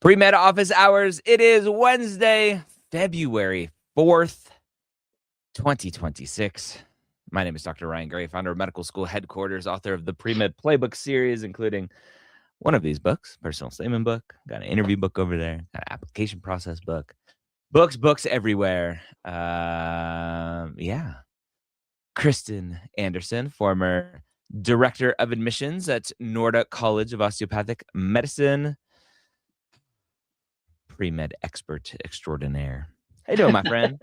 Premed Office Hours. It is Wednesday, February 4th, 2026. My name is Dr. Ryan Gray, founder of Medical School Headquarters, author of the Premed Playbook series, including one of these books, personal statement book, got an interview book over there, got an application process book, books everywhere. Yeah. Kristen Anderson, former director of admissions at Norda College of Osteopathic Medicine, pre-med expert extraordinaire. How you doing, my friend?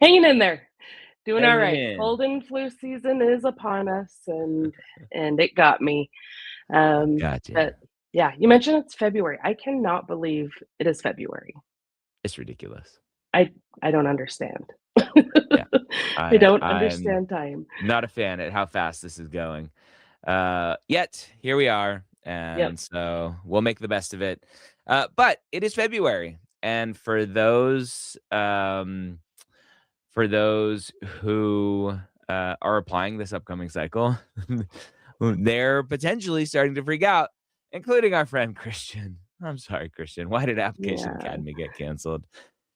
Hanging in there. Doing all Hanging right. in. Cold and flu season is upon us, and it got me. Gotcha. But yeah, you mentioned it's February. I cannot believe it is February. It's ridiculous. I don't understand. Yeah. I don't I'm understand time. not a fan at how fast this is going. Yet here we are, and so we'll make the best of it. But it is February, and for those who are applying this upcoming cycle, they're potentially starting to freak out, including our friend Christian. I'm sorry, Christian. Why did Application Academy get canceled?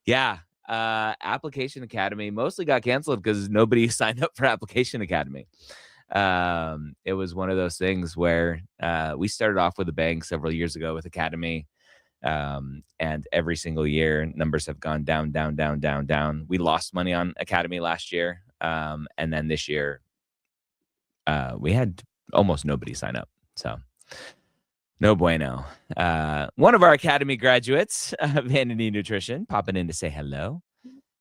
Yeah. Application Academy mostly got canceled because nobody signed up for Application Academy. It was one of those things where we started off with a bang several years ago with Academy. And every single year numbers have gone down, down, down, down, down. We lost money on Academy last year. And then this year, we had almost nobody sign up. So no bueno. One of our Academy graduates, Vanity Nutrition, popping in to say hello.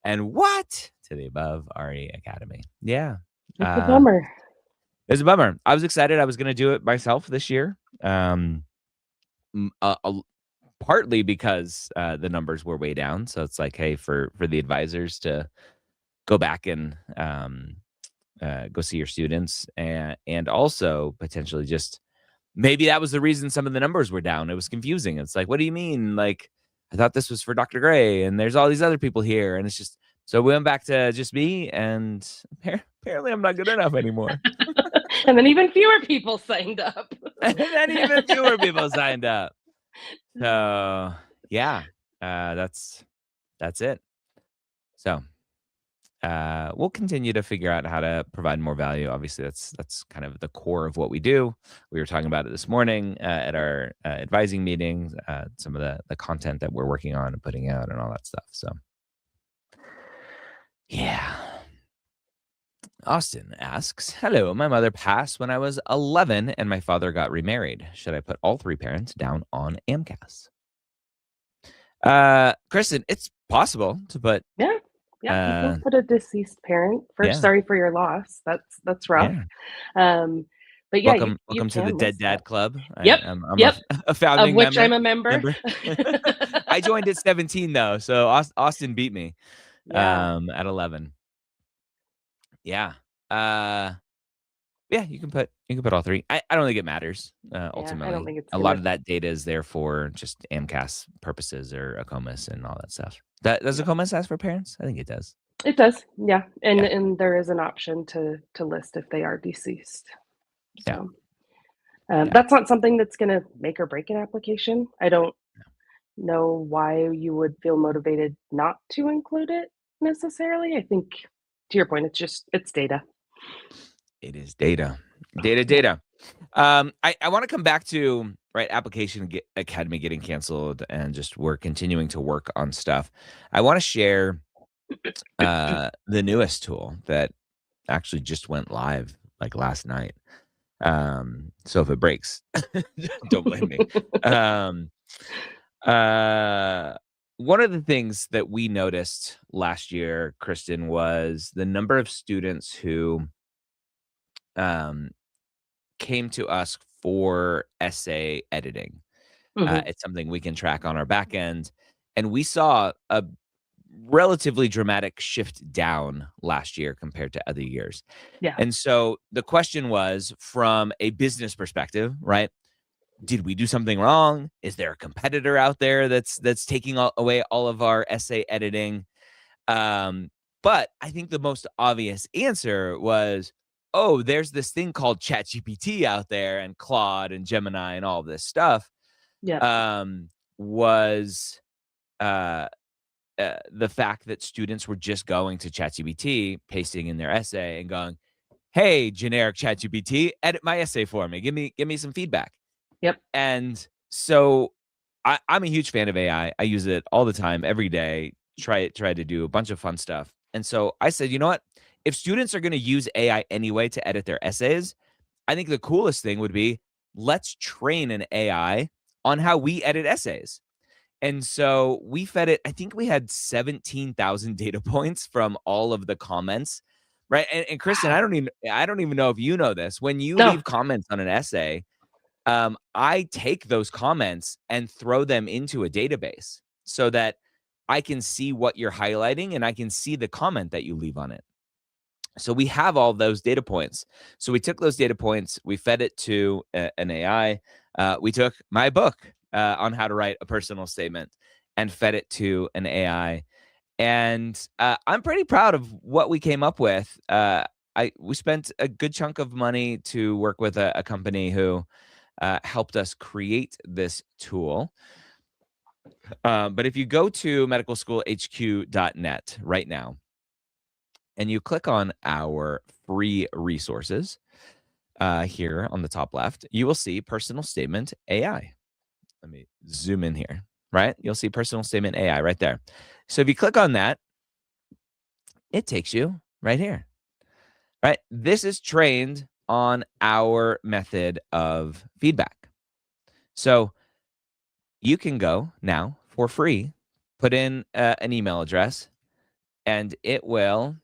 And what to the above RE Academy. Yeah. It's a bummer. It's a bummer. I was excited. I was going to do it myself this year. Partly because the numbers were way down. So it's like, hey, for the advisors to go back and go see your students, and also potentially just maybe that was the reason some of the numbers were down. It was confusing. It's like, what do you mean? Like, I thought this was for Dr. Gray, and there's all these other people here, and it's just, so we went back to just me, and apparently I'm not good enough anymore. And then even fewer people signed up. So yeah, that's it. So we'll continue to figure out how to provide more value. Obviously, that's kind of the core of what we do. We were talking about it this morning at our advising meetings, some of the content that we're working on and putting out and all that stuff. So yeah. Austin asks, hello, my mother passed when I was 11 and my father got remarried. Should I put all three parents down on AMCAS? Kristen, it's possible to put. Yeah, you can put a deceased parent first. Yeah. Sorry for your loss. That's rough. Yeah. But yeah, welcome to the Dead Dad Club. Yep. I'm a founding member. Of which member. I'm a member. I joined at 17 though, so Austin beat me at 11. Yeah. Yeah, you can put all three. I don't think it matters. Ultimately, I don't think it's a lot of that data is there for just AMCAS purposes or ACOMAS and all that stuff. Does ACOMAS ask for parents? I think it does. It does, yeah. And there is an option to list if they are deceased. So that's not something that's going to make or break an application. I don't know why you would feel motivated not to include it necessarily. I think, to your point, it's data. It is data. I want to come back to Application Academy getting canceled, and just we're continuing to work on stuff. I want to share the newest tool that actually just went live like last night. So if it breaks, don't blame me. One of the things that we noticed last year, Kristen, was the number of students who came to us for essay editing. Mm-hmm. It's something we can track on our back end. And we saw a relatively dramatic shift down last year compared to other years. Yeah. And so the question was, from a business perspective, right? Did we do something wrong? Is there a competitor out there that's taking away all of our essay editing? But I think the most obvious answer was, oh, there's this thing called ChatGPT out there, and Claude and Gemini and all this stuff. Yeah. was the fact that students were just going to ChatGPT, pasting in their essay and going, "Hey, generic ChatGPT, edit my essay for me. Give me some feedback." Yep. And so I'm a huge fan of AI. I use it all the time, every day. Try to do a bunch of fun stuff. And so I said, you know what? If students are going to use AI anyway to edit their essays, I think the coolest thing would be, let's train an AI on how we edit essays. And so we fed it, I think we had 17,000 data points from all of the comments, right? And Kristen, Wow. I don't even know if you know this. When you No. leave comments on an essay, I take those comments and throw them into a database so that I can see what you're highlighting and I can see the comment that you leave on it. So we have all those data points. So we took those data points, we fed it to an AI. We took my book on how to write a personal statement and fed it to an AI. And I'm pretty proud of what we came up with. We spent a good chunk of money to work with a company who helped us create this tool. But if you go to medicalschoolhq.net right now, and you click on our free resources here on the top left, you will see Personal Statement AI. Let me zoom in here, right? You'll see Personal Statement AI right there. So if you click on that, it takes you right here, right? This is trained on our method of feedback. So you can go now for free, put in an email address, and it will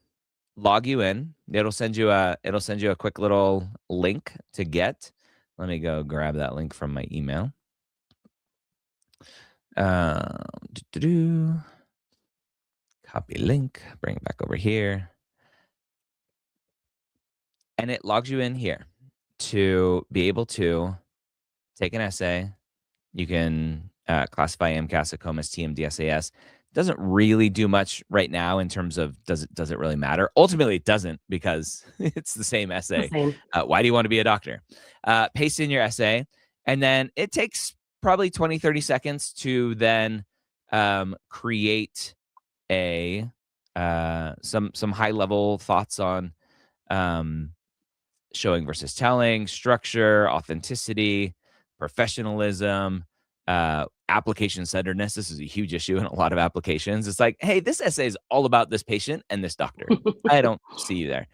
log you in. It'll send you a quick little link to get. Let me go grab that link from my email. Copy link, bring it back over here. And it logs you in here to be able to take an essay. You can classify MCAS, ACOMAS, TMD, SAS. Doesn't really do much right now in terms of does it really matter? Ultimately, it doesn't, because it's the same essay. Same. Why do you want to be a doctor? Paste in your essay, and then it takes probably 20, 30 seconds to then create a some high level thoughts on showing versus telling, structure, authenticity, professionalism, application centeredness. This is a huge issue in a lot of applications. It's like, hey, this essay is all about this patient and this doctor. I don't see you there.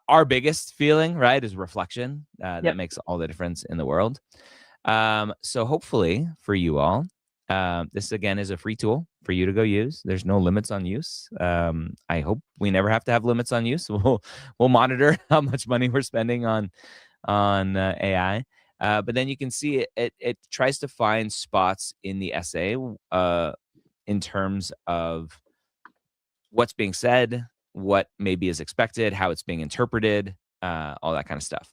Our biggest feeling, right, is reflection. That makes all the difference in the world. So hopefully for you all, this again is a free tool for you to go use. There's no limits on use. I hope we never have to have limits on use. We'll monitor how much money we're spending on AI. But then you can see it tries to find spots in the essay in terms of what's being said, what maybe is expected, how it's being interpreted, all that kind of stuff.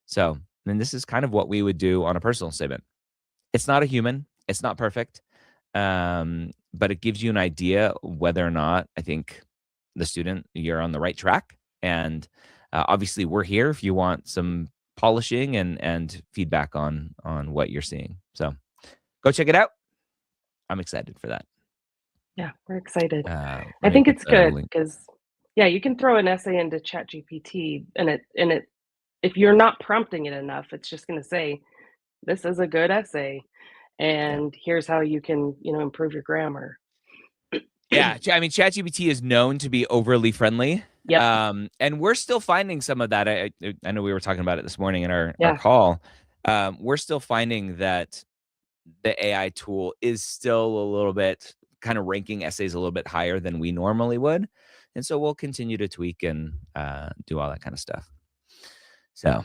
So then this is kind of what we would do on a personal statement. It's not a human. It's not perfect. But it gives you an idea whether or not, I think, the student, you're on the right track. And obviously we're here if you want some polishing and feedback on what you're seeing. So go check it out. I'm excited for that. Yeah, we're excited. I I think it's good because, you can throw an essay into ChatGPT and it if you're not prompting it enough, it's just going to say, this is a good essay, and here's how you can, improve your grammar. Yeah, I mean, ChatGPT is known to be overly friendly. Yep. And we're still finding some of that. I know we were talking about it this morning in our call. We're still finding that the AI tool is still a little bit kind of ranking essays a little bit higher than we normally would. And so we'll continue to tweak and do all that kind of stuff. So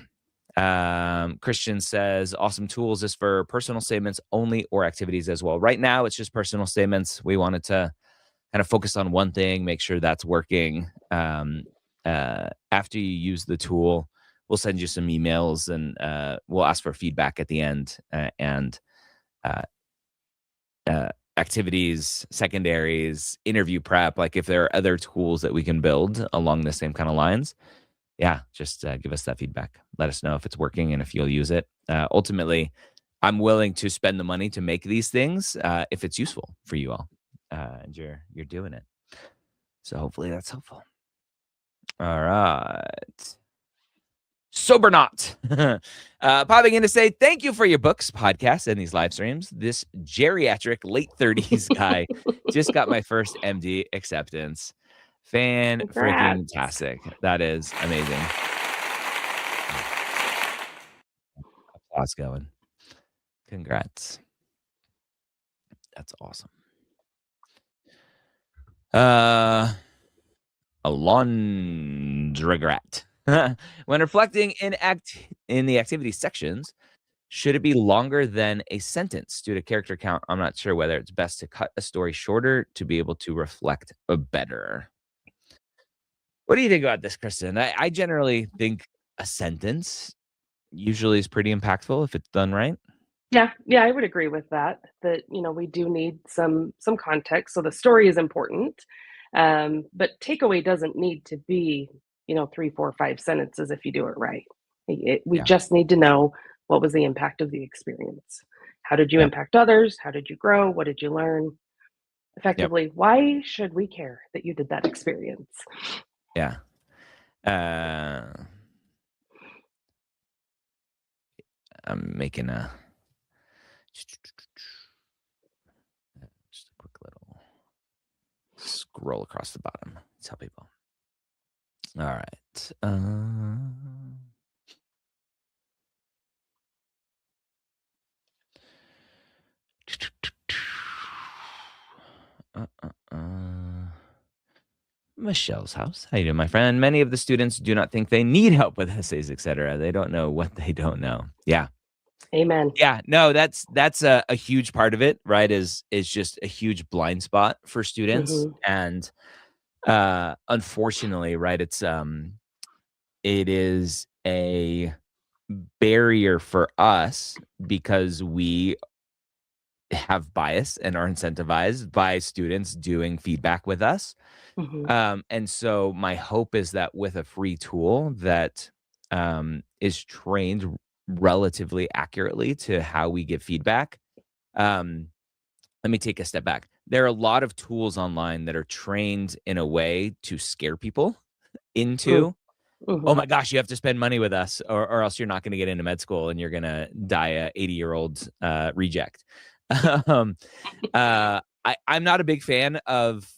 Christian says, awesome tools is for personal statements only or activities as well. Right now, it's just personal statements. We wanted to kind of focus on one thing, make sure that's working. After you use the tool, we'll send you some emails and we'll ask for feedback at the end and activities, secondaries, interview prep. Like if there are other tools that we can build along the same kind of lines, just give us that feedback. Let us know if it's working and if you'll use it. Ultimately, I'm willing to spend the money to make these things if it's useful for you all, and you're doing it. So hopefully that's helpful. All right. Sobernaut popping in to say thank you for your books, podcasts, and these live streams. This geriatric late 30s guy just got my first MD acceptance. Fan-freaking-tastic. That is amazing. Applause going. Congrats. That's awesome. A laundrograt. When reflecting in the activity sections, should it be longer than a sentence due to character count? I'm not sure whether it's best to cut a story shorter to be able to reflect better. What do you think about this, Kristen? I generally think a sentence usually is pretty impactful if it's done right. Yeah, I would agree with that. That we do need some context, so the story is important, but takeaway doesn't need to be 3, 4, 5 sentences if you do it right. We just need to know what was the impact of the experience. How did you impact others? How did you grow? What did you learn? Effectively, why should we care that you did that experience? Yeah. I'm making just a quick little scroll across the bottom. Tell people. All right. Michelle's house. How you doing, my friend? Many of the students do not think they need help with essays, etc. They don't know what they don't know. Yeah. Amen. Yeah. No, that's a huge part of it, right? Is just a huge blind spot for students. And unfortunately, right, it is a barrier for us because we have bias and are incentivized by students doing feedback with us. And so my hope is that with a free tool that is trained relatively accurately to how we give feedback. Let me take a step back. There are a lot of tools online that are trained in a way to scare people into, oh my gosh, you have to spend money with us or else you're not going to get into med school and you're going to die a 80-year-old reject. I'm not a big fan of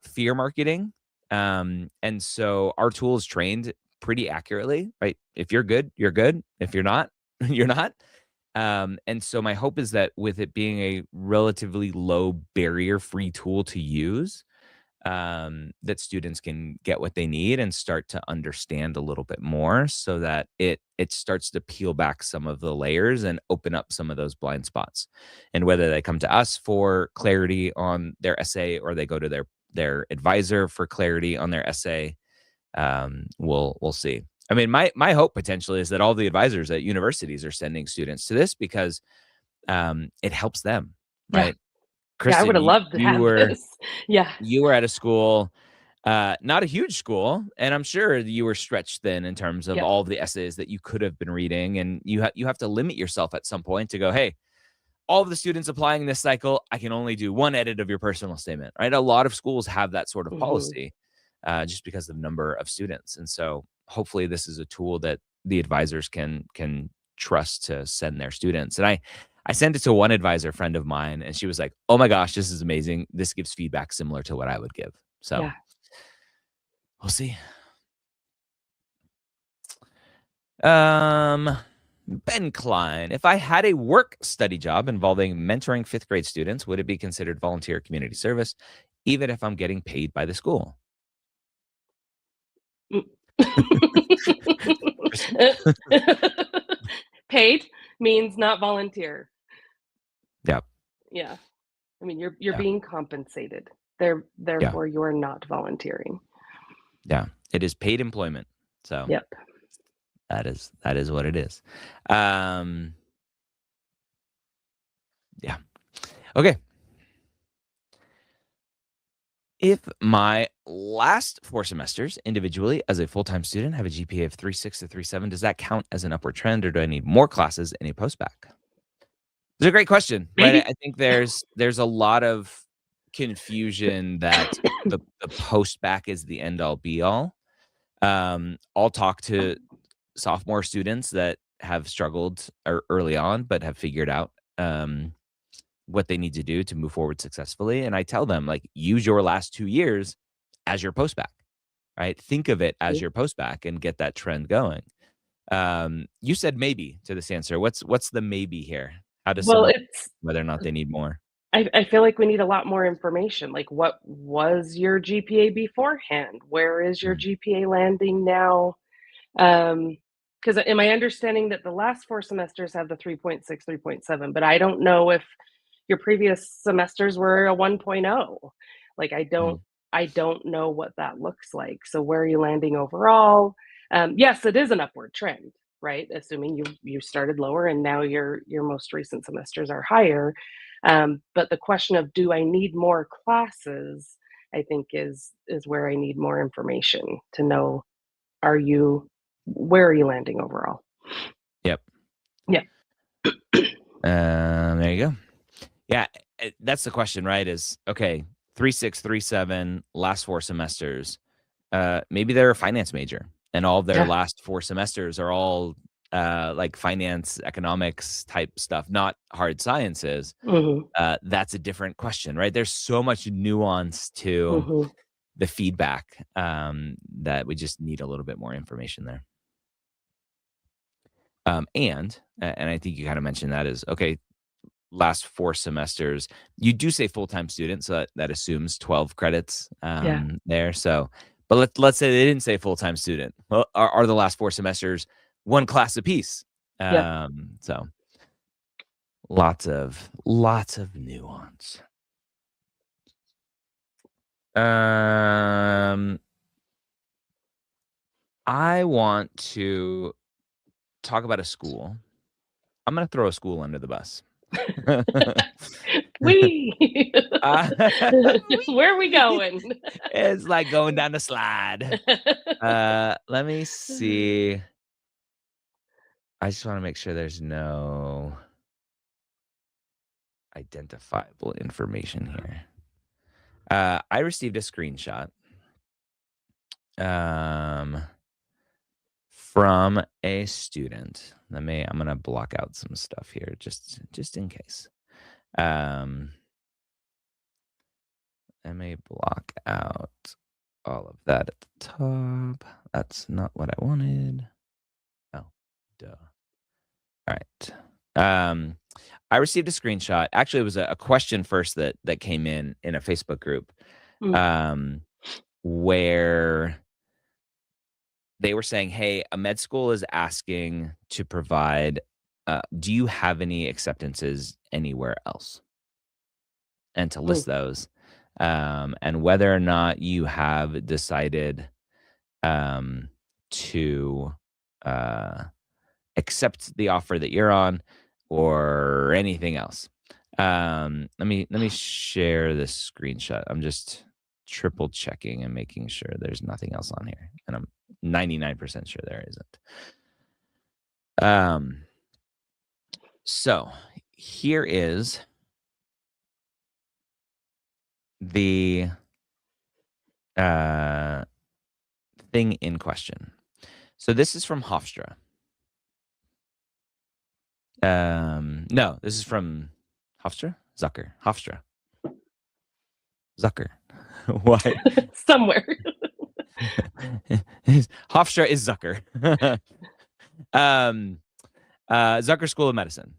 fear marketing. And so our tool is trained pretty accurately, right? If you're good, you're good. If you're not, you're not. And so my hope is that with it being a relatively low barrier free tool to use, that students can get what they need and start to understand a little bit more so that it starts to peel back some of the layers and open up some of those blind spots. And whether they come to us for clarity on their essay or they go to their advisor for clarity on their essay, we'll see. I mean, my hope potentially is that all the advisors at universities are sending students to this because it helps them, right? Kristen, I would have loved to have this. Yeah. You were at a school, not a huge school, and I'm sure you were stretched thin in terms of all of the essays that you could have been reading, and you have to limit yourself at some point to go, hey, all of the students applying this cycle, I can only do one edit of your personal statement, right? A lot of schools have that sort of policy just because of the number of students. And so hopefully this is a tool that the advisors can trust to send their students. And I sent it to one advisor friend of mine, and she was like, oh my gosh, this is amazing. This gives feedback similar to what I would give. So we'll see. Ben Klein, if I had a work study job involving mentoring 5th grade students, would it be considered volunteer community service, even if I'm getting paid by the school? Paid means not volunteer. Yeah. Yeah. I mean, you're being compensated. Therefore, you're not volunteering. Yeah. It is paid employment. So that is what it is. Yeah. Okay. If my last 4 semesters individually as a full-time student have a GPA of 3.6 to 3.7, does that count as an upward trend, or do I need more classes in a post-bac? It's a great question, right? Maybe. I think there's a lot of confusion that the post-bac is the end all be all. I'll talk to sophomore students that have struggled early on, but have figured out what they need to do to move forward successfully. And I tell them, like, use your last 2 years as your post-bac, right? Think of it as your post-bac and get that trend going. You said maybe to this answer. What's the maybe here? How does Well, someone it's whether or not they need more? I feel like we need a lot more information. Like, what was your GPA beforehand? Where is your Mm, GPA landing now? Because am I understanding that the last 4 semesters have the 3.6, 3.7, but I don't know if your previous semesters were a 1.0. Like, mm. I don't know what that looks like. So where are you landing overall? Yes, it is an upward trend, right? Assuming you started lower and now your most recent semesters are higher. But the question of do I need more classes, I think is where I need more information to know, are you where are you landing overall? Yep. Yeah. There you go. Yeah, that's the question, right? Is okay, 3.6, 3.7, last 4 semesters. Maybe they're a finance major, and all of their Yeah. last 4 semesters are all like finance, economics type stuff, not hard sciences. Mhm. That's a different question, right? There's so much nuance to Mhm. the feedback that we just need a little bit more information there. And I think you kind of mentioned that is okay. Last 4 semesters, you do say full-time student, so that assumes 12 credits Yeah. there. So, but let's say they didn't say full-time student. Well, are the last 4 semesters 1 class apiece? Yep. So lots of nuance. I want to talk about a school. I'm gonna throw a school under the bus. Whee! Uh, Where are we wee! going? It's like going down the slide. Let me see. I just wanna make sure there's no identifiable information here. I received a screenshot, um, from a student. I'm gonna block out some stuff here just in case. Um, Let me block out all of that at the top. That's not what I wanted. Oh, duh. All right. I received a screenshot. Actually, it was a question first that came in a Facebook group, Mm, um, where they were saying, "Hey, a med school is asking to provide. Do you have any acceptances anywhere else?" And to mm, list those, and whether or not you have decided um, to uh, accept the offer that you're on or anything else. Let me share this screenshot. I'm just triple checking and making sure there's nothing else on here, and I'm 99% sure there isn't. Um, so here is the uh, thing in question. So this is from Hofstra. No, this is from Hofstra? Zucker. Hofstra. Zucker. Why? somewhere. Hofstra is Zucker. um, Zucker School of Medicine.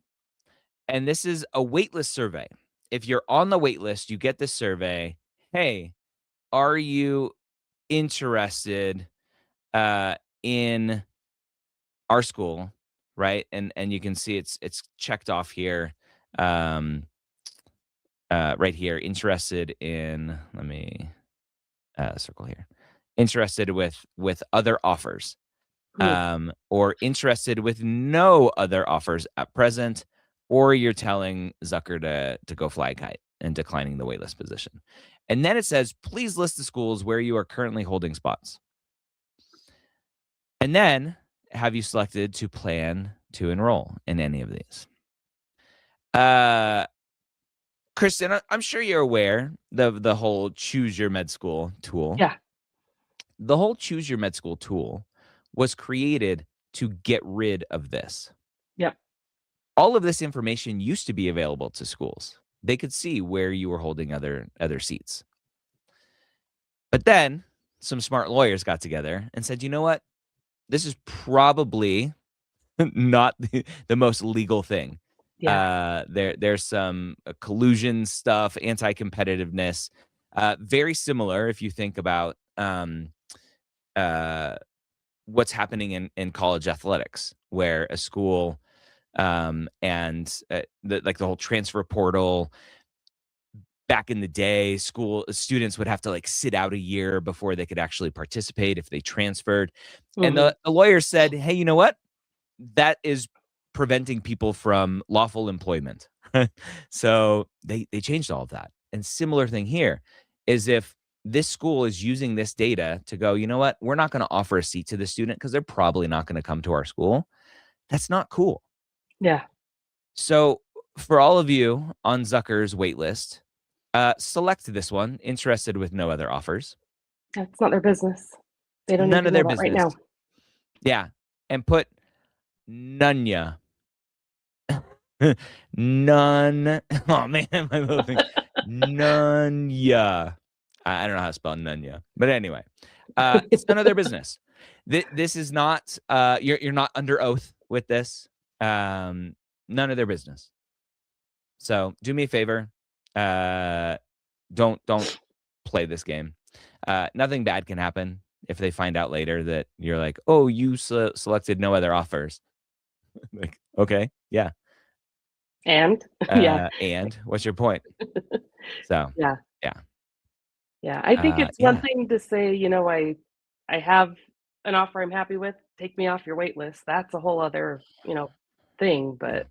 And this is a waitlist survey. If you're on the waitlist, you get this survey. Hey, are you interested in our school? Right. And you can see it's checked off here. Um, right here, interested in, let me circle here, interested with other offers, Mm, or interested with no other offers at present, or you're telling Zucker to go fly a kite and declining the waitlist position. And then it says, please list the schools where you are currently holding spots. And then have you selected to plan to enroll in any of these? Kristen, I'm sure you're aware the whole choose your med school tool. Yeah. The whole choose your med school tool was created to get rid of this. Yep. All of this information used to be available to schools. They could see where you were holding other seats. But then some smart lawyers got together and said, you know what? This is probably not the most legal thing. Yeah. There's some collusion stuff, anti-competitiveness, very similar if you think about what's happening in college athletics, where a school and the whole transfer portal. Back in the day, school students would have to sit out a year before they could actually participate if they transferred. And the lawyer said, hey, you know what? That is preventing people from lawful employment. So they changed all of that. And similar thing here is if this school is using this data to go, you know what? We're not going to offer a seat to the student because they're probably not going to come to our school. That's not cool. Yeah. So for all of you on Zucker's waitlist, select this one, interested with no other offers. That's not their business. They don't None need of to their know that business. right now. Yeah. And put Nunya. None. Oh, man, my little thing. Nunya. I don't know how to spell Nunya. But anyway, it's none of their business. This is not, you're not under oath with this. None of their business. So do me a favor. Don't play this game. Nothing bad can happen if they find out later that you're like, oh, you selected no other offers. Like, okay, yeah. And yeah. And what's your point? So Yeah. Yeah. Yeah. I think it's one thing to say, I have an offer I'm happy with. Take me off your wait list. That's a whole other, thing, but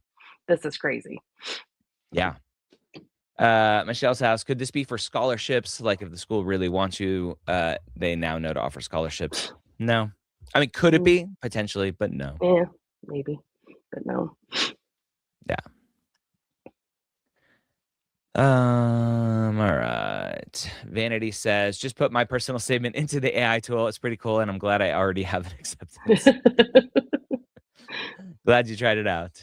this is crazy. Yeah. Michelle's house. Could this be for scholarships? Like if the school really wants you, they now know to offer scholarships. No. I mean, could it be? Potentially, but no. Yeah, maybe. But no. Yeah. All right. Vanity says, just put my personal statement into the AI tool. It's pretty cool, and I'm glad I already have an acceptance. Glad you tried it out.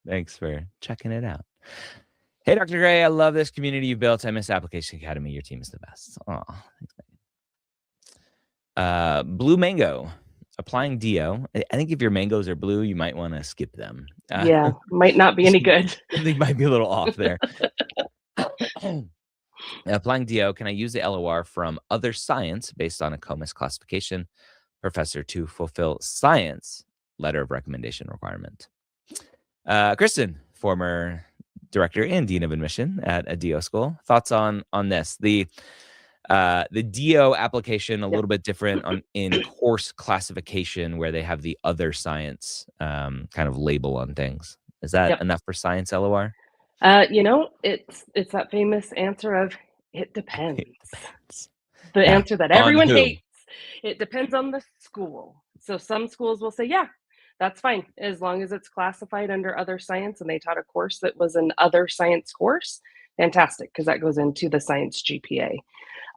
Thanks for checking it out. Hey, Dr. Gray, I love this community you built. I miss Application Academy. Your team is the best. Oh, thanks, Blue Mango. Applying DO. I think if your mangoes are blue, you might want to skip them. Yeah, might not be any good. They might be a little off there. Applying DO, can I use the LOR from other science based on a COMIS classification professor to fulfill science letter of recommendation requirement? Kristen, former director and dean of admission at a DO school. Thoughts on this? The DO application, a little bit different in course classification, where they have the other science kind of label on things. Is that enough for science LOR? It's that famous answer of it depends. The answer that everyone hates. It depends on the school. So some schools will say, yeah, that's fine, as long as it's classified under other science and they taught a course that was an other science course. Fantastic, because that goes into the science GPA.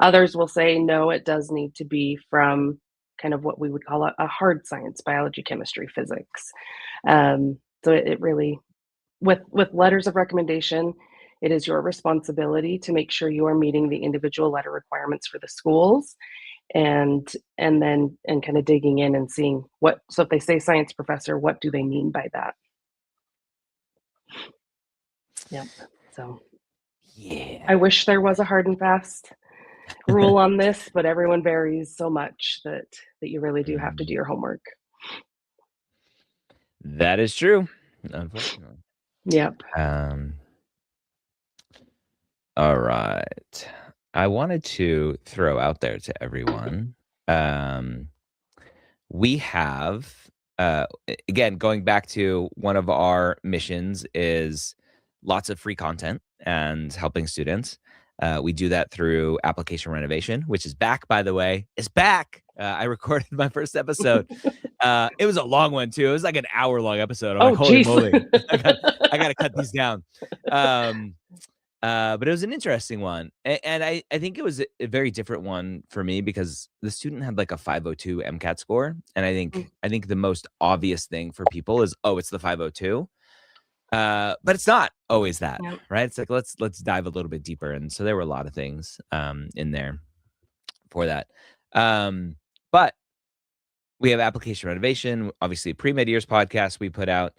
Others will say, no, it does need to be from kind of what we would call a hard science, biology, chemistry, physics. So it really, with letters of recommendation, it is your responsibility to make sure you are meeting the individual letter requirements for the schools, and then kind of digging in and seeing so if they say science professor, what do they mean by that? Yep. So yeah, I wish there was a hard and fast rule on this, but everyone varies so much that you really do have to do your homework. That is true, unfortunately. Yep. All right. I wanted to throw out there to everyone. We have, again, going back to one of our missions is lots of free content and helping students. We do that through application renovation, which is back, by the way. It's back. I recorded my first episode. It was a long one, too. It was like an hour-long episode. I'm like, holy moly. I I got to cut these down. But it was an interesting one. And I think it was a very different one for me because the student had like a 502 MCAT score. And I think the most obvious thing for people is, oh, it's the 502. But it's not always that, Yep. right? It's like, let's dive a little bit deeper. And so there were a lot of things in there for that. But we have application renovation, obviously pre-med years podcast we put out.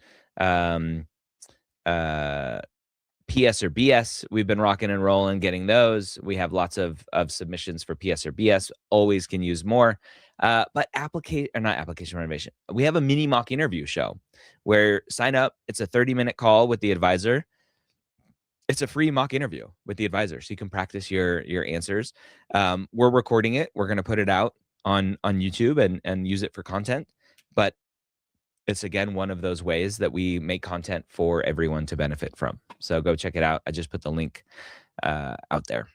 PS or BS, we've been rocking and rolling, getting those. We have lots of submissions for PS or BS. Always can use more. But not application renovation. We have a mini mock interview show where sign up. It's a 30-minute call with the advisor. It's a free mock interview with the advisor, so you can practice your answers. We're recording it. We're going to put it out on YouTube and use it for content. But it's, again, one of those ways that we make content for everyone to benefit from. So go check it out. I just put the link out there.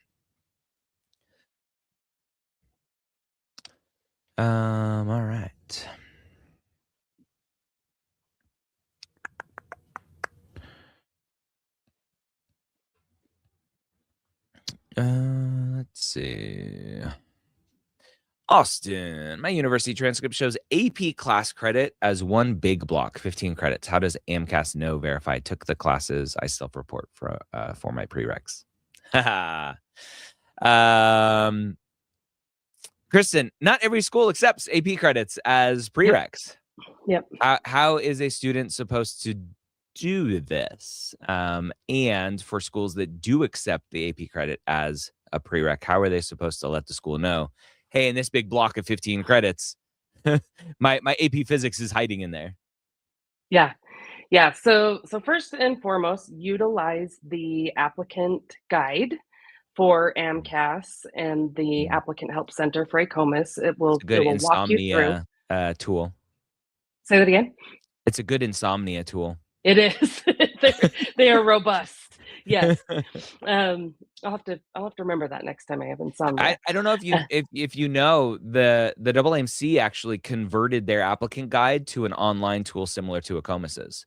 All right. Let's see. Austin, my university transcript shows AP class credit as one big block, 15 credits. How does AMCAS know verify I took the classes I self-report for my prereqs? Kristen, not every school accepts AP credits as prereqs. Yep. How is a student supposed to do this? And for schools that do accept the AP credit as a prereq, how are they supposed to let the school know, hey, in this big block of 15 credits, my AP physics is hiding in there? Yeah. So first and foremost, utilize the applicant guide for AMCAS and the Applicant Help Center for ACOMAS. It will walk you through. Tool. Say that again. It's a good insomnia tool. It is. They are robust. Yes. I'll have to remember that next time I have insomnia. I don't know if you know the AAMC actually converted their applicant guide to an online tool similar to ACOMAS's.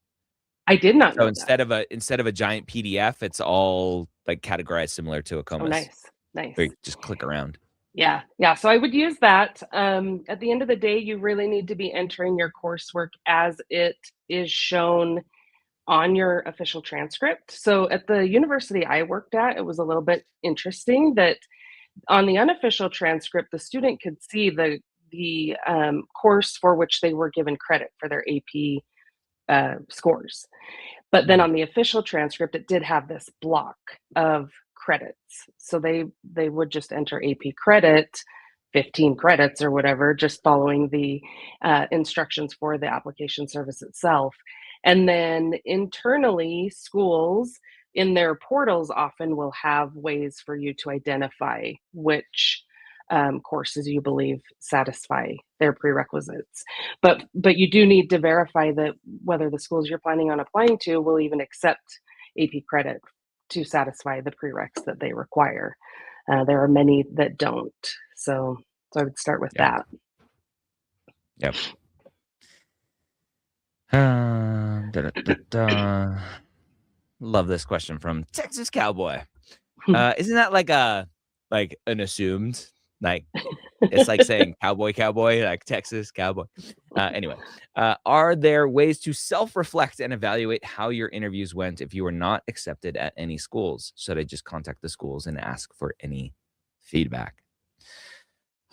I did not know that. Instead of a giant PDF, it's all like categorized similar to ACOMAS. Oh, nice. Where you just click around. Yeah. So I would use that. At the end of the day, you really need to be entering your coursework as it is shown on your official transcript. So at the university I worked at, it was a little bit interesting that on the unofficial transcript, the student could see the course for which they were given credit for their AP scores. But then on the official transcript, it did have this block of credits. So they would just enter AP credit, 15 credits or whatever, just following the instructions for the application service itself. And then internally, schools in their portals often will have ways for you to identify which courses you believe satisfy their prerequisites. But you do need to verify that whether the schools you're planning on applying to will even accept AP credit to satisfy the prereqs that they require. There are many that don't. So I would start with that. Yep. Love this question from Texas Cowboy. Isn't that like an assumed, like it's like saying cowboy, like Texas cowboy? Anyway, are there ways to self-reflect and evaluate how your interviews went if you were not accepted at any schools? Should I just contact the schools and ask for any feedback?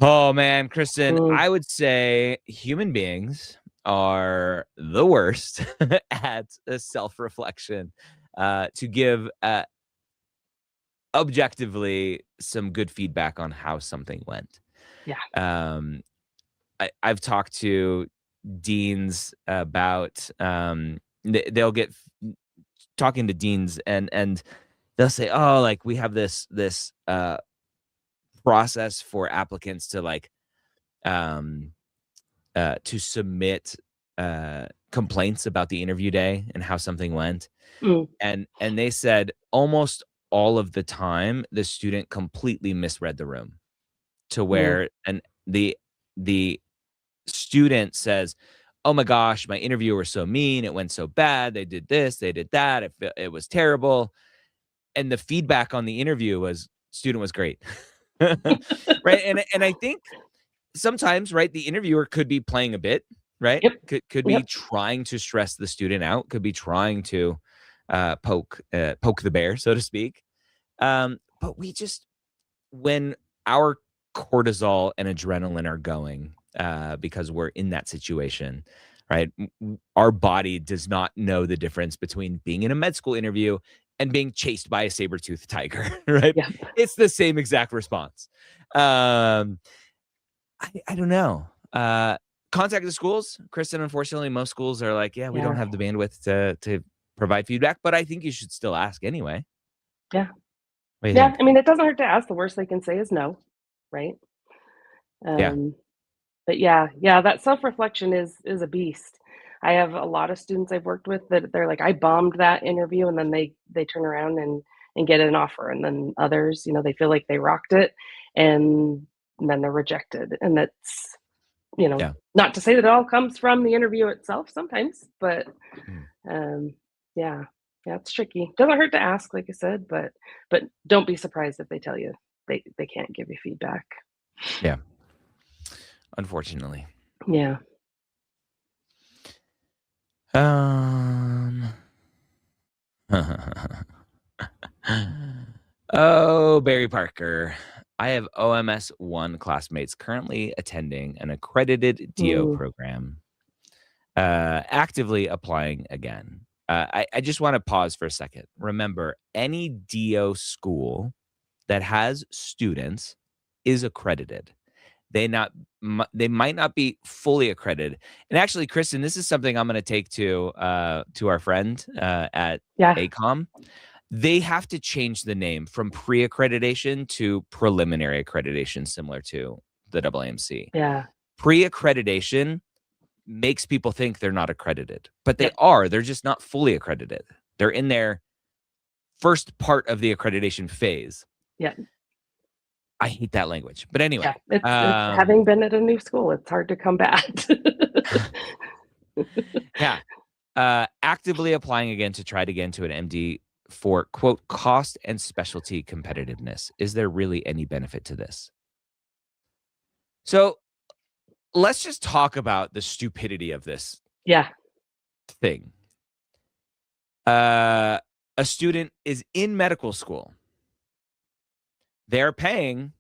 Oh man, Kristen, I would say human beings are the worst at self-reflection, to give objectively some good feedback on how something went. Yeah. I've talked to deans about they'll get talking to deans and they'll say, oh, like we have this process for applicants to like to submit complaints about the interview day and how something went. And they said almost all of the time the student completely misread the room to where and the student says, oh my gosh, my interviewer was so mean. It went so bad. They did this, they did that. It was terrible. And the feedback on the interview was student was great. Right. And I think sometimes, right, the interviewer could be playing a bit, right? Yep. Could be trying to stress the student out, could be trying to poke the bear, so to speak. But we just, when our cortisol and adrenaline are going, because we're in that situation, right? Our body does not know the difference between being in a med school interview and being chased by a saber-toothed tiger, right? Yep. It's the same exact response. I don't know. Contact the schools, Kristen. Unfortunately, most schools are like, yeah, we don't have the bandwidth to provide feedback, but I think you should still ask anyway. Yeah. What do you think? I mean, it doesn't hurt to ask. The worst they can say is no, right? Yeah. But that self-reflection is a beast. I have a lot of students I've worked with that they're like, I bombed that interview, and then they turn around and get an offer. And then others, they feel like they rocked it, and then they're rejected. And that's, not to say that it all comes from the interview itself sometimes, but it's tricky. Doesn't hurt to ask, like I said, but don't be surprised if they tell you they can't give you feedback. Yeah. Unfortunately. Yeah. Oh, Barry Parker. I have OMS 1 classmates currently attending an accredited DO program, actively applying again. I just want to pause for a second. Remember, any DO school that has students is accredited. They might not be fully accredited. And actually, Kristen, this is something I'm going to take to our friend at ACOM. They have to change the name from pre-accreditation to preliminary accreditation, similar to the AAMC. Yeah. Pre-accreditation makes people think they're not accredited, but they are. They're just not fully accredited. They're in their first part of the accreditation phase. Yeah. I hate that language, but anyway. It's having been at a new school, it's hard to combat. Yeah. Actively applying again to try to get into an MD for, quote, cost and specialty competitiveness. Is there really any benefit to this? So let's just talk about the stupidity of this thing. A student is in medical school. They're paying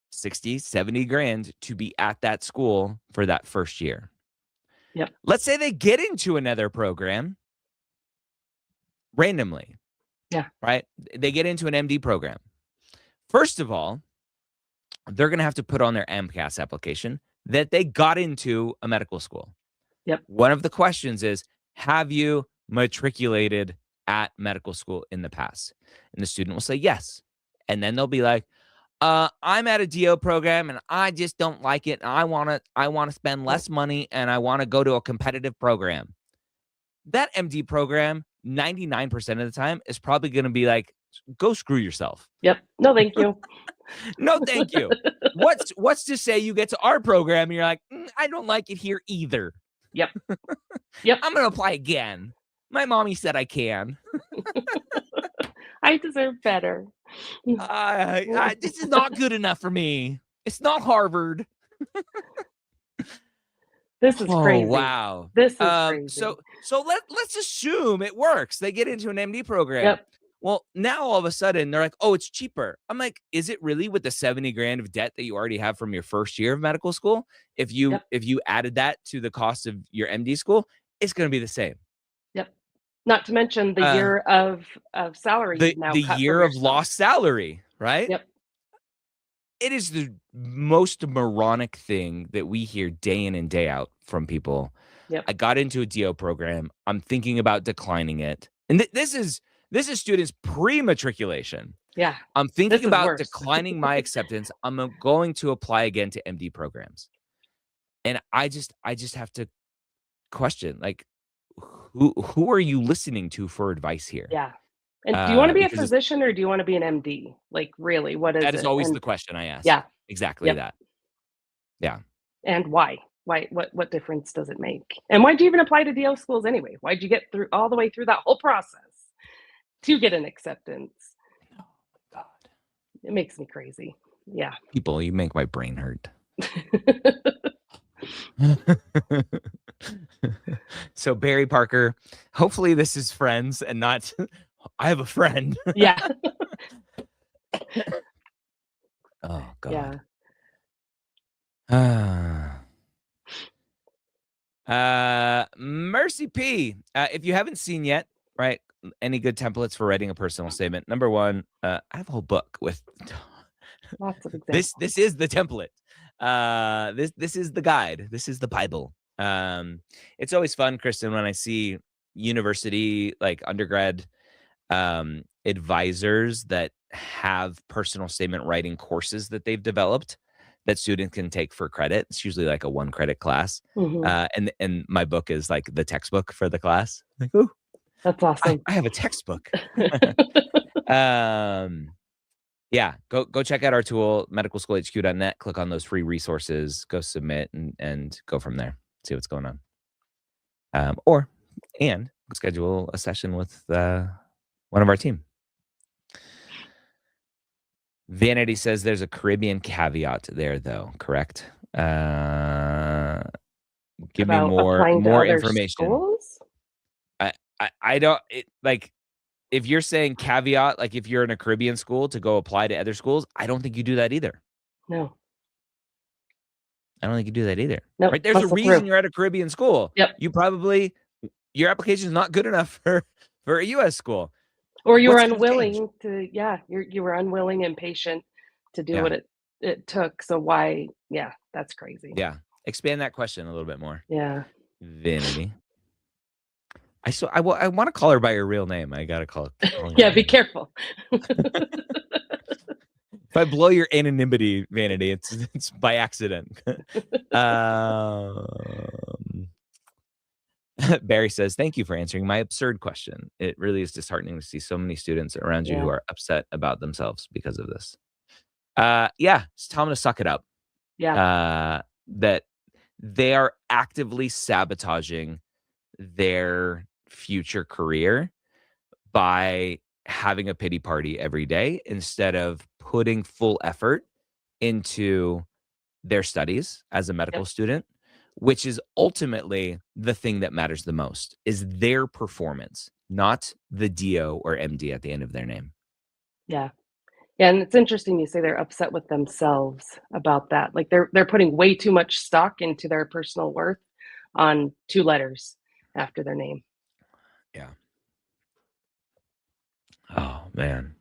60, 70 grand to be at that school for that first year. Yep. Let's say they get into another program randomly. Yeah. Right? They get into an MD program. First of all, they're going to have to put on their MCAS application that they got into a medical school. Yep. One of the questions is, have you matriculated at medical school in the past? And the student will say yes. And then they'll be like, I'm at a DO program and I just don't like it. And I want to spend less money and I want to go to a competitive program. That MD program, 99% of the time, is probably going to be like, go screw yourself. Yep. No, thank you. No, thank you. What's to say you get to our program and you're like, I don't like it here either. Yep. I'm going to apply again. My mommy said I can. I deserve better. This is not good enough for me. It's not Harvard. This is crazy. Wow. This is crazy. So let's assume it works. They get into an MD program. Yep. Well, now all of a sudden they're like, oh, it's cheaper. I'm like, is it really with the 70 grand of debt that you already have from your first year of medical school? If you added that to the cost of your MD school, it's going to be the same. Yep. Not to mention the year of salary. The year of lost salary, right? Yep. It is the most moronic thing that we hear day in and day out from people. Yep. I got into a DO program. I'm thinking about declining it. And this is students pre-matriculation. Yeah. I'm thinking about declining my acceptance. I'm going to apply again to MD programs. And I just have to question, like, who are you listening to for advice here? Yeah. And do you want to be a physician or do you want to be an MD? Like, really, what is it? That is always the question I ask. Yeah. Exactly that. Yeah. And why? What difference does it make? And why'd you even apply to DO schools anyway? Why'd you get through all the way through that whole process to get an acceptance? Oh, God. It makes me crazy. Yeah. People, you make my brain hurt. So Barry Parker, hopefully this is friends and not I have a friend. Yeah. Oh, Yeah. God. Mercy P. If you haven't seen yet, right, any good templates for writing a personal statement? Number one, I have a whole book with Lots of examples. this is the template. This is the guide. This is the Bible. It's always fun, Kristen, when I see university, like undergrad advisors that have personal statement writing courses that they've developed that students can take for credit. It's usually like a 1 credit class. And my book is like the textbook for the class. Like, ooh, that's awesome. I have a textbook. Yeah, go check out our tool, medicalschoolhq.net. Click on those free resources, go submit, and go from there. See what's going on. Or schedule a session with one of our team. Vanity says there's a Caribbean caveat there, though. Correct? Give me more information. Schools? I don't like. If you're saying caveat, like if you're in a Caribbean school to go apply to other schools, I don't think you do that either. No. I don't think you do that either. Nope, right? There's a reason you're at a Caribbean school. Yep. Your application is not good enough for a U.S. school. Or you were unwilling to, you were unwilling and patient to do what it took. So why? Yeah, that's crazy. Yeah. Expand that question a little bit more. Yeah. Vanity. I want to call her by her real name. I gotta call her. Yeah, be careful. If I blow your anonymity, Vanity, it's by accident. Barry says, "Thank you for answering my absurd question. It really is disheartening to see so many students around you who are upset about themselves because of this." Just tell them to suck it up. Yeah. That they are actively sabotaging their future career by having a pity party every day instead of putting full effort into their studies as a medical student, which is ultimately the thing that matters the most, is their performance, not the DO or MD at the end of their name. Yeah. Yeah, and it's interesting you say they're upset with themselves about that. Like they're putting way too much stock into their personal worth on 2 letters after their name. Yeah. Oh, man.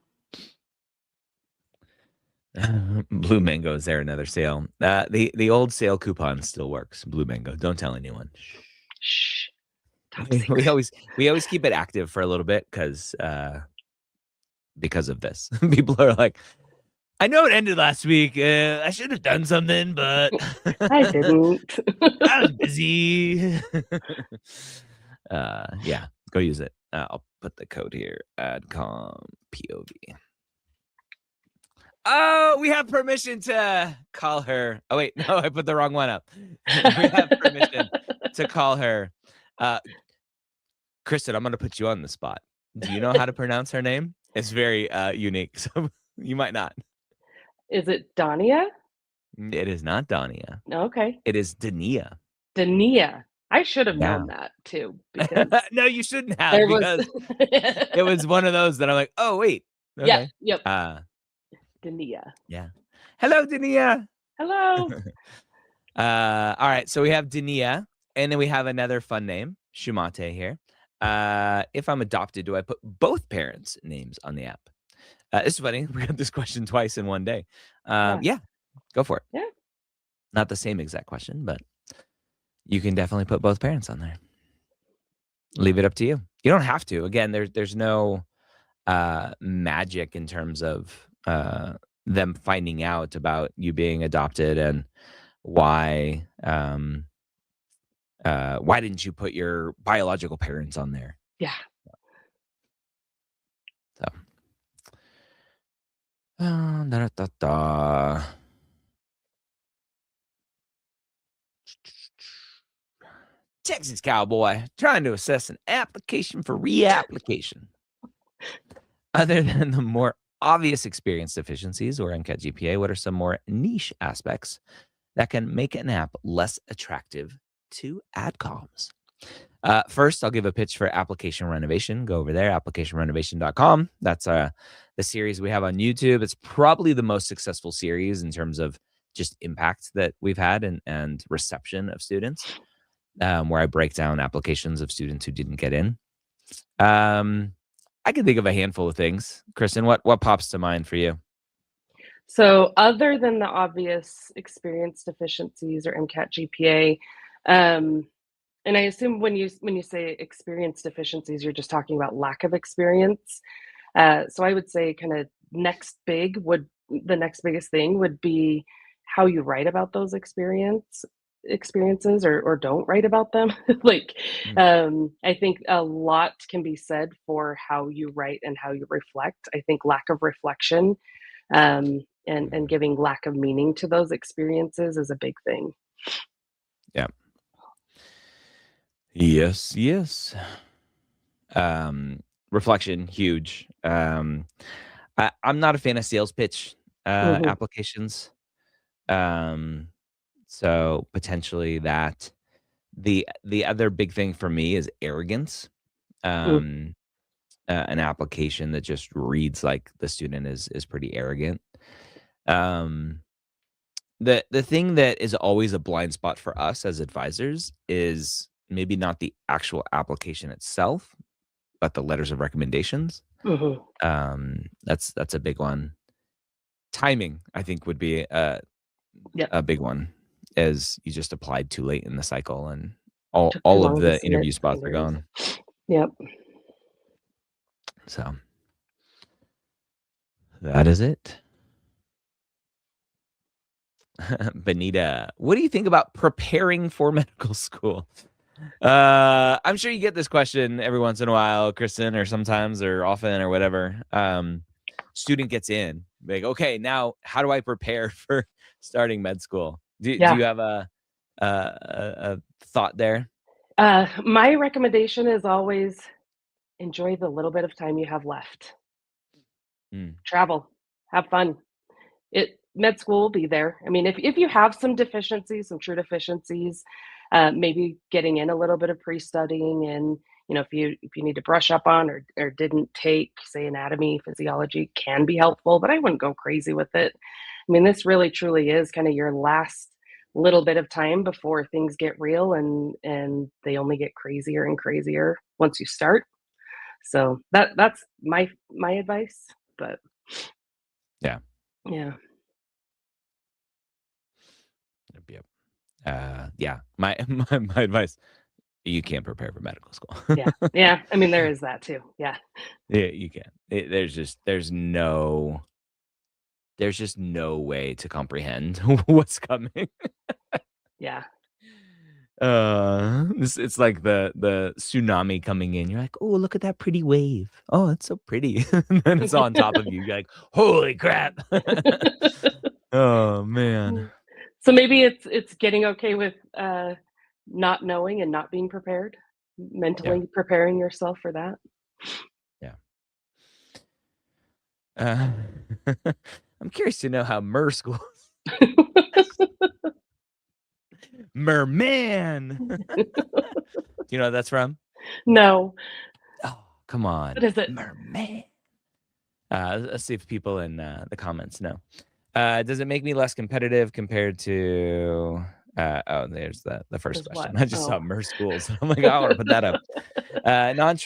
Blue Mango, is there another sale? The old sale coupon still works. Blue Mango. Don't tell anyone. Shh. We always keep it active for a little bit because of this. People are like, I know it ended last week. I should have done something, but I didn't. I was busy. Yeah, go use it. I'll put the code here. Adcom POV. Oh, we have permission to call her. Oh, wait, no, I put the wrong one up. We have permission to call her. Kristen, I'm going to put you on the spot. Do you know how to pronounce her name? It's very unique, so you might not. Is it Dania? It is not Dania. Okay. It is Dania. Dania. I should have known that too. Because no, you shouldn't have, because it was one of those that I'm like, oh, wait. Okay. Yeah. Yep. Dania. Yeah. Hello, Dania. Hello. All right. So we have Dania, and then we have another fun name, Shumate here. If I'm adopted, do I put both parents' names on the app? It's funny. We got this question twice in one day. Yeah, go for it. Yeah. Not the same exact question, but you can definitely put both parents on there. Leave it up to you. You don't have to. Again, there's no magic in terms of them finding out about you being adopted and why didn't you put your biological parents on there? Yeah. So Texas cowboy trying to assess an application for reapplication. Other than the more obvious experience deficiencies or MCAT GPA, what are some more niche aspects that can make an app less attractive to adcoms? First, I'll give a pitch for application renovation. Go over there, applicationrenovation.com. That's the series we have on YouTube. It's probably the most successful series in terms of just impact that we've had and reception of students, where I break down applications of students who didn't get in. I can think of a handful of things. Kristen, what pops to mind for you? So other than the obvious experience deficiencies or MCAT GPA, and I assume when you say experience deficiencies, you're just talking about lack of experience. So I would say kind of the next biggest thing would be how you write about those experiences or don't write about them. Like, Mm. I think a lot can be said for how you write and how you reflect. I think lack of reflection and giving lack of meaning to those experiences is a big thing. Yeah. Yes. Reflection, huge. I'm not a fan of sales pitch Mhm, applications. So potentially that the other big thing for me is arrogance. mm, Um, an application that just reads like the student is pretty arrogant. Um, the thing that is always a blind spot for us as advisors is maybe not the actual application itself, but the letters of recommendations. mhm. That's a big one. Timing, I think, would be Yep, a big one, as you just applied too late in the cycle and all took too all of long to the submit interview spots are finders. gone. Yep. So that is it. Benita, what do you think about preparing for medical school? I'm sure you get this question every once in a while, Kristen, or sometimes or often or whatever. Student gets in, like, okay, now how do I prepare for starting med school? Do Yeah. you have a thought there? My recommendation is always enjoy the little bit of time you have left. Mm, Travel, have fun. Med school will be there. I mean, if you have some deficiencies, some true deficiencies, maybe getting in a little bit of pre-studying and if you need to brush up on or didn't take, say, anatomy, physiology can be helpful, but I wouldn't go crazy with it. I mean, this really truly is kind of your last little bit of time before things get real and they only get crazier and crazier once you start. So that's my advice. But yeah. yeah. Yep. Yeah. My, my advice: you can't prepare for medical school. Yeah, yeah, I mean, there is that too, yeah, Yeah, you can. There's just no way to comprehend what's coming. yeah. It's like the tsunami coming in. You're like, "Oh, look at that pretty wave. Oh, it's so pretty." And then it's on top of you. You're like, "Holy crap." Oh, man. Mm. So maybe it's getting okay with, not knowing and not being prepared, Yeah, mentally preparing yourself for that. yeah. Uh, I'm curious to know how Mer schools Merman. Do you know what that's from? No, Oh, come what on. is it? Merman. Let's see if people in the comments know. Does it make me less competitive compared to? Oh, there's the first Is what? question. I just saw Oh. Mer schools. I'm like, I want to put that up. Uh, non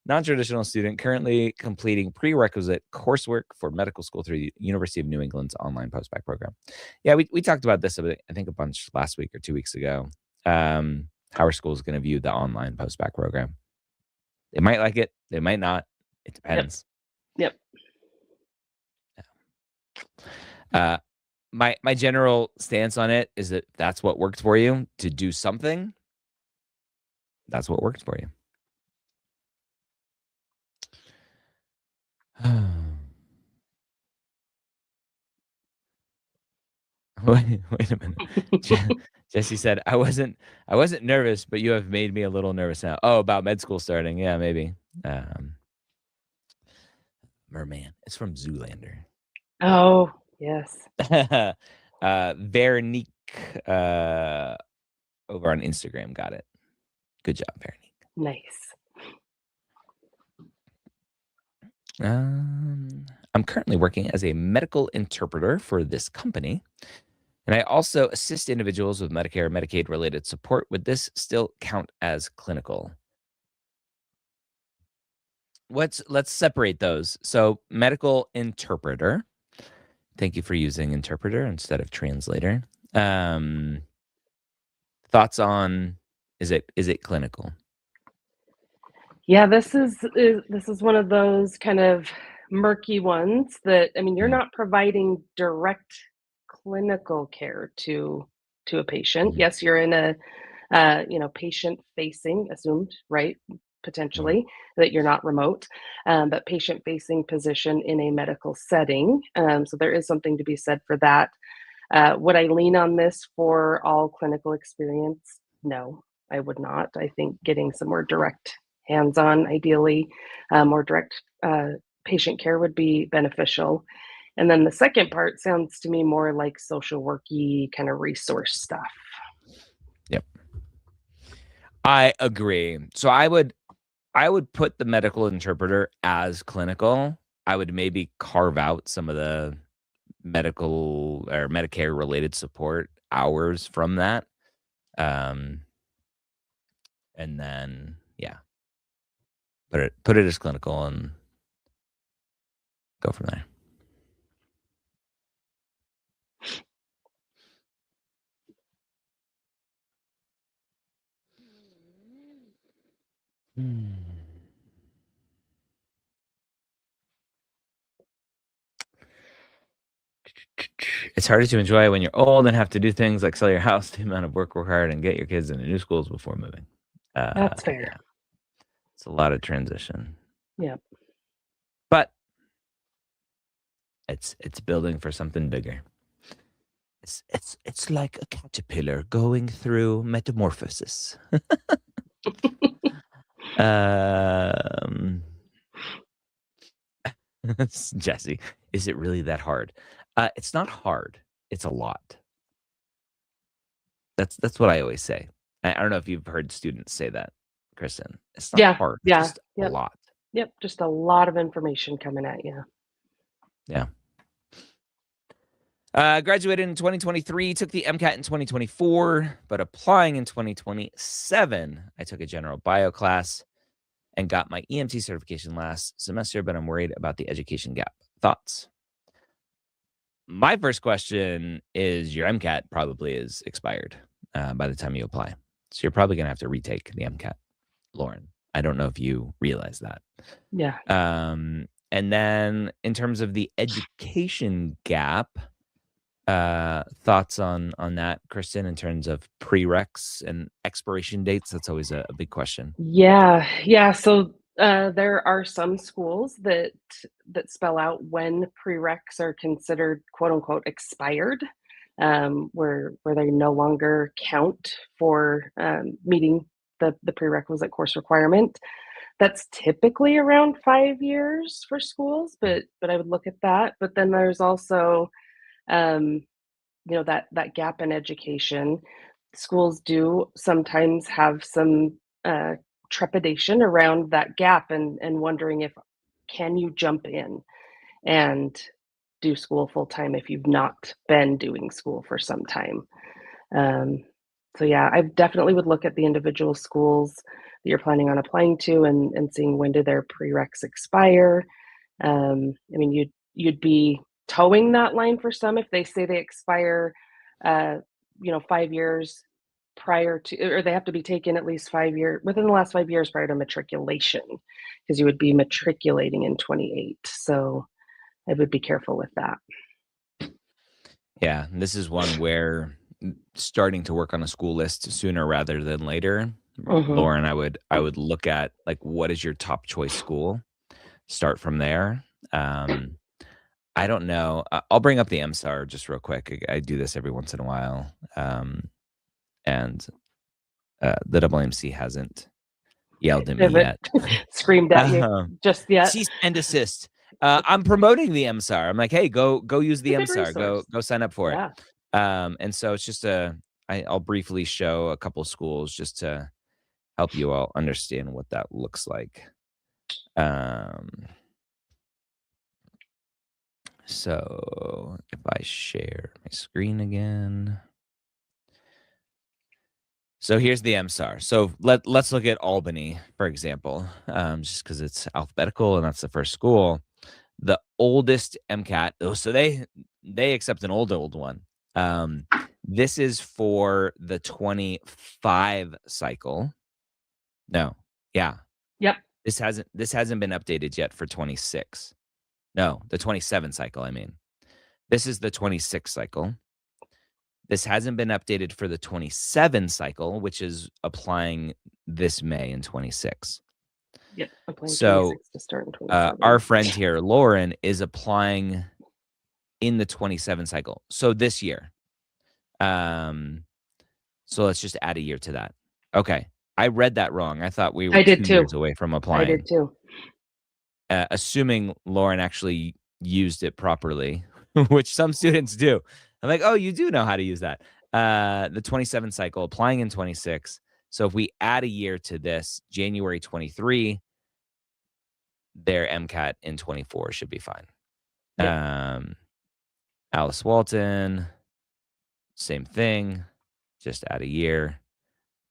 non-traditional student currently completing prerequisite coursework for medical school through the University of New England's online postbac program. Yeah, we talked about this I think a bunch last week or 2 weeks ago. How our school is going to view the online postbac program. They might like it. They might not. It Yep, depends. yep, Uh, my general stance on it is that that's what worked for you to do something. That's what worked for you. Wait a minute. Jesse said, I wasn't nervous, but you have made me a little nervous now. Oh, about med school starting. Yeah, maybe. Merman. It's from Zoolander. Oh, yes. Veronique over on Instagram got it. Good job, Veronique. Nice. I'm currently working as a medical interpreter for this company, and I also assist individuals with Medicare, Medicaid related support. Would this still count as clinical? Let's separate those. So, medical interpreter. Thank you for using interpreter instead of translator. Thoughts on is it clinical? Yeah, this is one of those kind of murky ones that, I mean, you're not providing direct clinical care to a patient. Yes, you're in a patient facing, assumed, right? Potentially that you're not remote, but patient facing position in a medical setting. So there is something to be said for that. Would I lean on this for all clinical experience? No, I would not. I think getting some more direct hands-on, ideally, more direct patient care would be beneficial. And then the second part sounds to me more like social worky kind of resource stuff. Yep. I agree. So I would put the medical interpreter as clinical. I would maybe carve out some of the medical or Medicare related support hours from that. And then put it as clinical and go from there. It's harder to enjoy when you're old and have to do things like sell your house, the amount of work required, and get your kids into new schools before moving. That's fair. Yeah. It's a lot of transition. Yeah. But it's building for something bigger. It's like a caterpillar going through metamorphosis. Jesse, is it really that hard? It's not hard. It's a lot. That's what I always say. I don't know if you've heard students say that, Kristen. It's not hard. It's just a lot. Yep. Just a lot of information coming at you. Yeah. Graduated in 2023, took the MCAT in 2024, but applying in 2027, I took a general bio class and got my EMT certification last semester, but I'm worried about the education gap. Thoughts? My first question is your MCAT probably is expired by the time you apply. So you're probably going to have to retake the MCAT, Lauren. I don't know if you realize that. Yeah. And then in terms of the education gap, thoughts on that, Kristen, in terms of prereqs and expiration dates? That's always a big question. Yeah. So there are some schools that spell out when prereqs are considered "quote unquote" expired, where they no longer count for meeting the prerequisite course requirement. That's typically around 5 years for schools, but I would look at that. But then there's also that gap in education. Schools do sometimes have some trepidation around that gap and wondering if can you jump in and do school full time if you've not been doing school for some time. So yeah, I definitely would look at the individual schools that you're planning on applying to and seeing when do their prereqs expire. I mean, you'd be towing that line for some if they say they expire 5 years prior to, or they have to be taken at least 5 years within the last 5 years prior to matriculation, because you would be matriculating in 28. So I would be careful with that. Yeah, this is one where starting to work on a school list sooner rather than later. Lauren, I would look at like, what is your top choice school? Start from there. I don't know. I'll bring up the MSAR just real quick. I do this every once in a while, and the AAMC hasn't yelled at me Haven't yet. screamed at you just yet. Cease and desist. I'm promoting the MSAR. I'm like, hey, go use the It's a good MSAR. Go resource. sign up for it. Yeah. And so it's just I'll briefly show a couple schools just to help you all understand what that looks like. So if I share my screen again. So here's the MSAR. So let's look at Albany, for example, just because it's alphabetical and that's the first school. The oldest MCAT. Oh, so they accept an old one. This is for the 25 cycle. No, yeah. Yep. This hasn't been updated yet for 26. No, the 27 cycle, I mean. This is the 26 cycle. This hasn't been updated for the 27 cycle, which is applying this May in 26. Yep. Applying So 26 to start in 27. our friend here, Lauren, is applying in the 27 cycle. So this year. So let's just add a year to that. Okay. I read that wrong. I thought we were 2 years away from applying. I did too. Assuming Lauren actually used it properly, which some students do. I'm like, oh, you do know how to use that. The 27 cycle, applying in 26. So if we add a year to this, January 23, their MCAT in 24 should be fine. Yep. Alice Walton, same thing. Just add a year.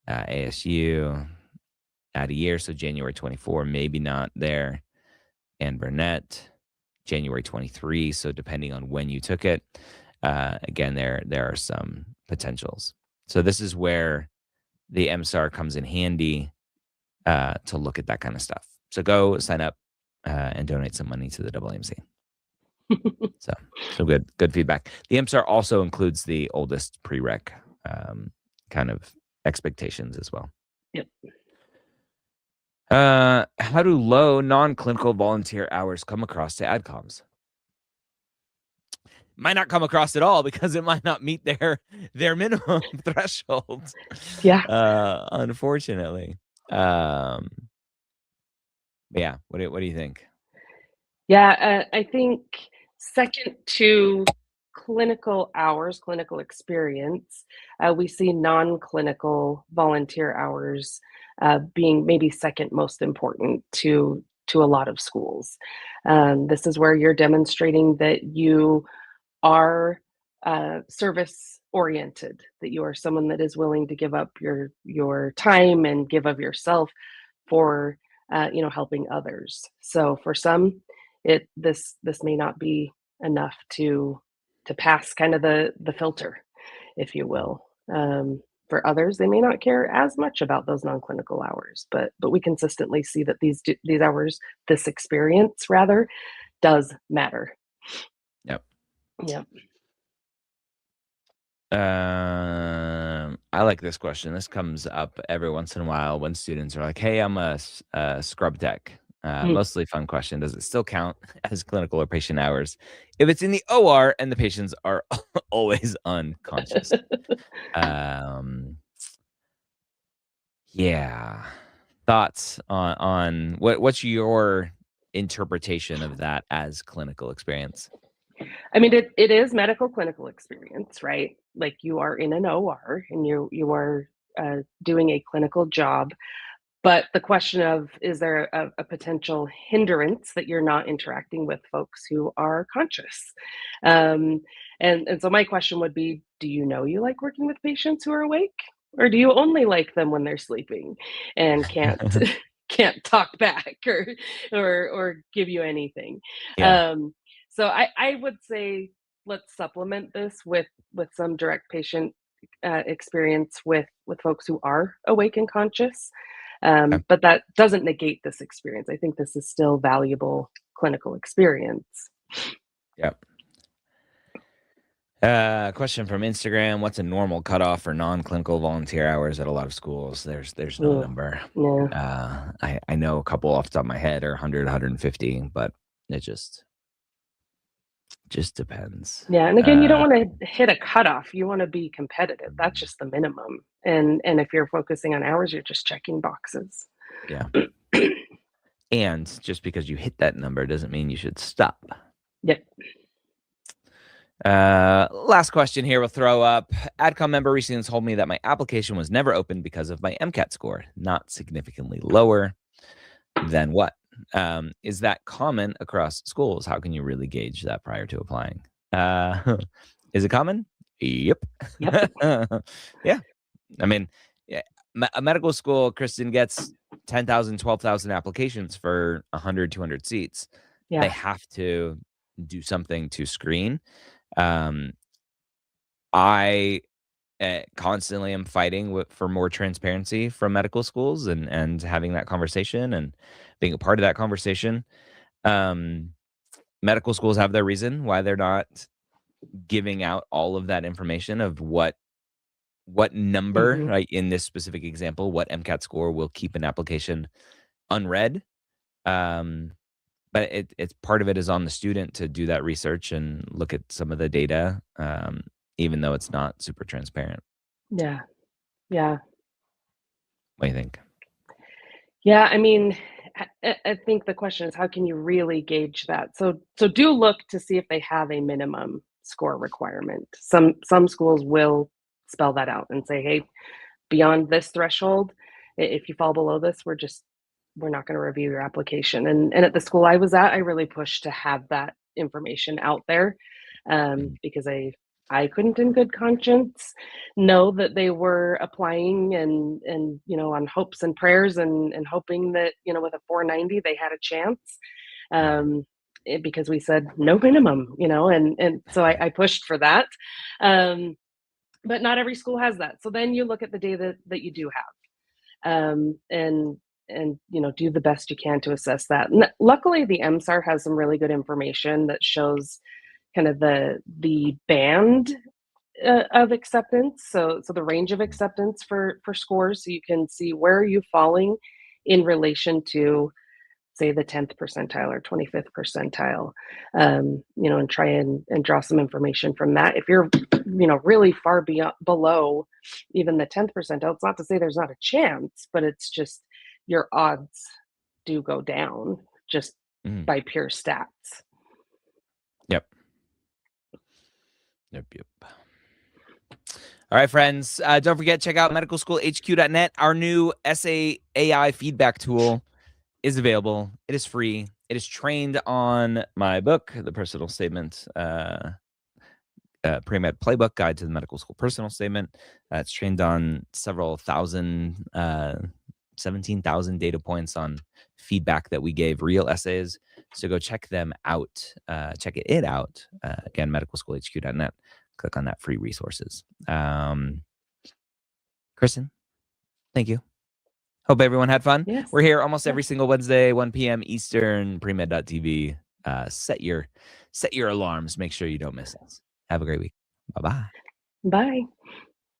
ASU, add a year. So January 24, maybe not there. And Burnett, January 23. So depending on when you took it, again, there are some potentials. So this is where the MSAR comes in handy to look at that kind of stuff. So go sign up and donate some money to the AAMC. So good feedback. The MSAR also includes the oldest prereq kind of expectations as well. Yep. How do low non-clinical volunteer hours come across to AdComs? Might not come across at all because it might not meet their minimum threshold. Yeah. Unfortunately. Yeah. What do you think? Yeah, I think second to clinical hours, clinical experience, we see non-clinical volunteer hours being maybe second most important to a lot of schools. This is where you're demonstrating that you are service oriented, that you are someone that is willing to give up your time and give of yourself for helping others. So for some, this may not be enough to pass kind of the filter, if you will. For others, they may not care as much about those non-clinical hours, but we consistently see that these hours, this experience rather, does matter. Yep. Yep. I like this question. This comes up every once in a while when students are like, hey, I'm a scrub tech. Mostly fun question. Does it still count as clinical or patient hours if it's in the OR and the patients are always unconscious? Yeah. Thoughts on what's your interpretation of that as clinical experience? I mean, it is medical clinical experience, right? Like you are in an OR and you are doing a clinical job. But the question of, is there a potential hindrance that you're not interacting with folks who are conscious? And so my question would be, do you know you like working with patients who are awake? Or do you only like them when they're sleeping and can't can't talk back or give you anything? Yeah. So I would say let's supplement this with some direct patient experience with folks who are awake and conscious. Okay. But that doesn't negate this experience. I think this is still valuable clinical experience. Yep. Question from Instagram. What's a normal cutoff for non-clinical volunteer hours at a lot of schools? There's no number. Yeah. I know a couple off the top of my head are 100, 150, but it just Just depends. Yeah, and again, you don't want to hit a cutoff. You want to be competitive. That's just the minimum. And if you're focusing on hours, you're just checking boxes. Yeah. And just because you hit that number doesn't mean you should stop. Yep. Last question here we'll throw up. AdCom member recently told me that my application was never opened because of my MCAT score, not significantly lower than what? Is that common across schools? How can you really gauge that prior to applying? Is it common? Yep. Yeah. I mean, yeah, a medical school, Kristen, gets 10,000, 12,000 applications for 100, 200 seats. Yeah. They have to do something to screen. I constantly am fighting for more transparency from medical schools and having that conversation and being a part of that conversation. Medical schools have their reason why they're not giving out all of that information of what number, right, in this specific example, what MCAT score will keep an application unread. But it's part of it is on the student to do that research and look at some of the data, even though it's not super transparent. Yeah. Yeah. What do you think? Yeah, I mean, I think the question is how can you really gauge that? So do look to see if they have a minimum score requirement. Some schools will spell that out and say, hey, beyond this threshold, if you fall below this, we're not going to review your application. And at the school I was at, I really pushed to have that information out there because I couldn't in good conscience know that they were applying and on hopes and prayers and hoping that with a 490 they had a chance because we said no minimum, and so I pushed for that. But not every school has that. So then you look at the data that you do have and do the best you can to assess that. And luckily the MSAR has some really good information that shows kind of the band of acceptance, so the range of acceptance for scores, so you can see where are you falling in relation to, say, the 10th percentile or 25th percentile, and try and draw some information from that. If you're really far below even the 10th percentile, it's not to say there's not a chance, but it's just your odds do go down just by pure stats. Yep. All right, friends. Don't forget, check out medicalschoolhq.net. Our new essay AI feedback tool is available. It is free. It is trained on my book, The Personal Statement, Premed Playbook, Guide to the Medical School Personal Statement. It's trained on several thousand, 17,000 data points on feedback that we gave real essays. So go check them out. Check it out. Again, medicalschoolhq.net. Click on that free resources. Kristen, thank you. Hope everyone had fun. Yes. We're here almost every single Wednesday, 1 p.m. Eastern, premed.tv. Set your alarms. Make sure you don't miss us. Have a great week. Bye-bye. Bye.